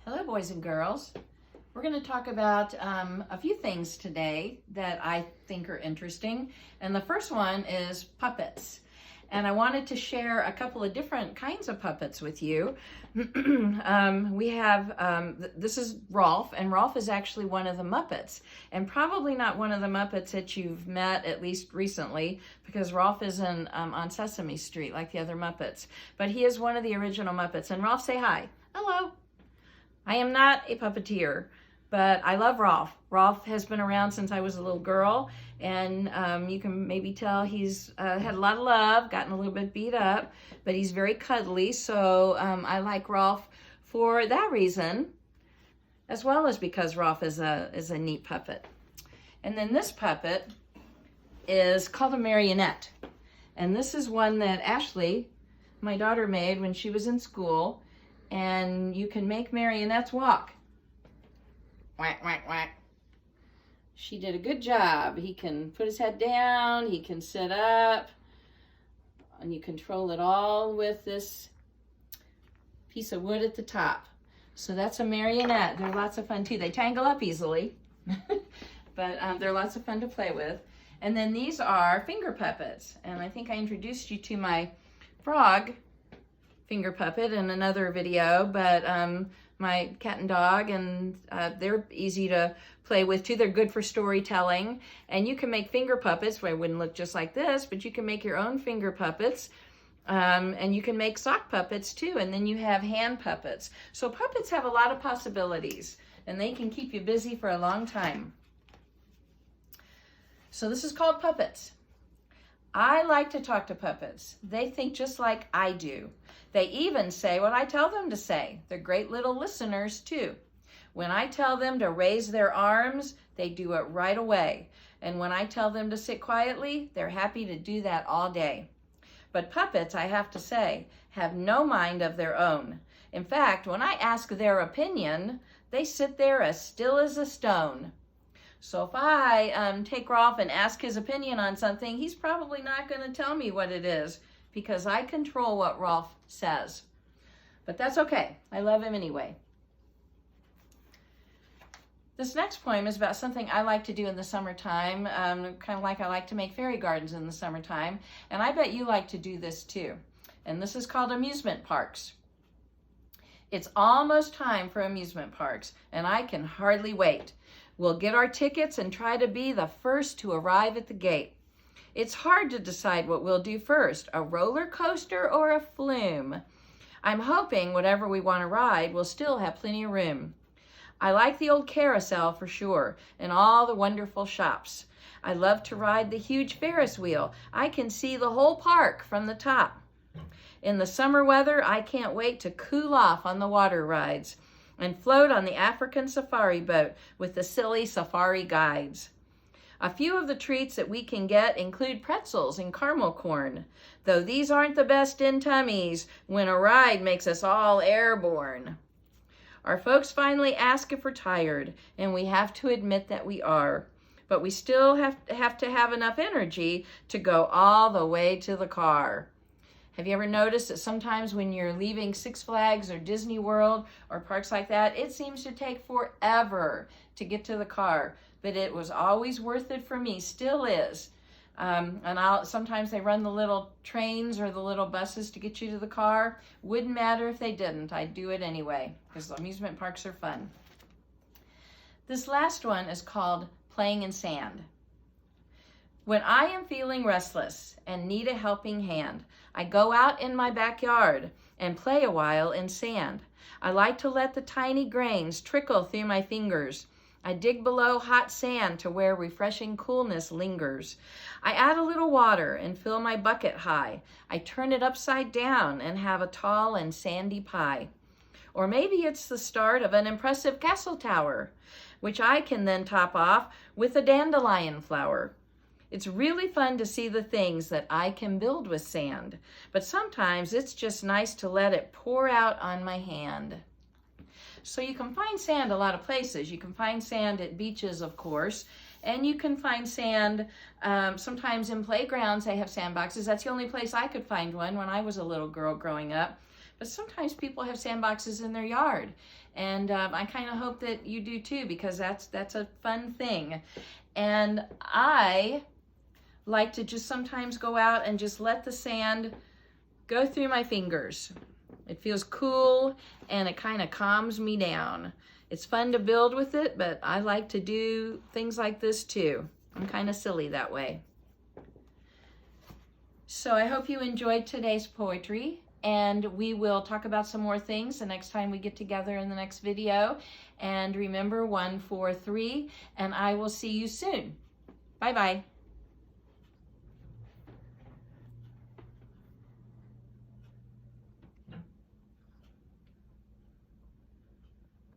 Hello, boys and girls. We're going to talk about a few things today that I think are interesting. And the first one is puppets. And I wanted to share a couple of different kinds of puppets with you. We have, this is Rolf, and Rolf is actually one of the Muppets. And probably not one of the Muppets that you've met, at least recently, because Rolf isn't on Sesame Street like the other Muppets. But he is one of the original Muppets. And Rolf, say hi. Hello. I am not a puppeteer, but I love Rolf. Rolf has been around since I was a little girl, and you can maybe tell he's had a lot of love, gotten a little bit beat up, but he's very cuddly, so I like Rolf for that reason, as well as because Rolf is a neat puppet. And then this puppet is called a marionette, and this is one that Ashley, my daughter, made when she was in school. And you can make marionettes walk. Whack, whack, whack. She did a good job. He can put his head down, he can sit up, and you control it all with this piece of wood at the top. So that's a marionette. They're lots of fun too. They tangle up easily, but they're lots of fun to play with. And then these are finger puppets. And I think I introduced you to my frog finger puppet in another video, but my cat and dog, and they're easy to play with too. They're good for storytelling, and you can make finger puppets. Well, it wouldn't look just like this, but you can make your own finger puppets, and you can make sock puppets too, and then you have hand puppets. So puppets have a lot of possibilities, and they can keep you busy for a long time. So this is called puppets. I like to talk to puppets. They think just like I do. They even say what I tell them to say. They're great little listeners too. When I tell them to raise their arms, they do it right away. And when I tell them to sit quietly, they're happy to do that all day. But puppets, I have to say, have no mind of their own. In fact, when I ask their opinion, they sit there as still as a stone. So if I take Rolf and ask his opinion on something, he's probably not going to tell me what it is because I control what Rolf says. But that's okay. I love him anyway. This next poem is about something I like to do in the summertime, kind of like I like to make fairy gardens in the summertime, and I bet you like to do this too. And this is called Amusement Parks. It's almost time for amusement parks, and I can hardly wait. We'll get our tickets and try to be the first to arrive at the gate. It's hard to decide what we'll do first, a roller coaster or a flume. I'm hoping whatever we want to ride will still have plenty of room. I like the old carousel for sure, and all the wonderful shops. I love to ride the huge Ferris wheel. I can see the whole park from the top. In the summer weather, I can't wait to cool off on the water rides and float on the African safari boat with the silly safari guides. A few of the treats that we can get include pretzels and caramel corn, though these aren't the best in tummies when a ride makes us all airborne. Our folks finally ask if we're tired, and we have to admit that we are, but we still have to have enough energy to go all the way to the car. Have you ever noticed that sometimes when you're leaving Six Flags or Disney World or parks like that, it seems to take forever to get to the car, but it was always worth it for me, still is. Sometimes they run the little trains or the little buses to get you to the car. Wouldn't matter if they didn't. I'd do it anyway because amusement parks are fun. This last one is called Playing in Sand. When I am feeling restless and need a helping hand, I go out in my backyard and play a while in sand. I like to let the tiny grains trickle through my fingers. I dig below hot sand to where refreshing coolness lingers. I add a little water and fill my bucket high. I turn it upside down and have a tall and sandy pie. Or maybe it's the start of an impressive castle tower, which I can then top off with a dandelion flower. It's really fun to see the things that I can build with sand, but sometimes it's just nice to let it pour out on my hand. So you can find sand a lot of places. You can find sand at beaches, of course, and you can find sand sometimes in playgrounds. They have sandboxes. That's the only place I could find one when I was a little girl growing up. But sometimes people have sandboxes in their yard. And I kind of hope that you do too, because that's a fun thing. And I like to just sometimes go out and just let the sand go through my fingers. It feels cool and it kind of calms me down. It's fun to build with it, but I like to do things like this too. I'm kind of silly that way. So I hope you enjoyed today's poetry, and we will talk about some more things the next time we get together in the next video. And remember, 1, 4, 3, and I will see you soon. Bye-bye.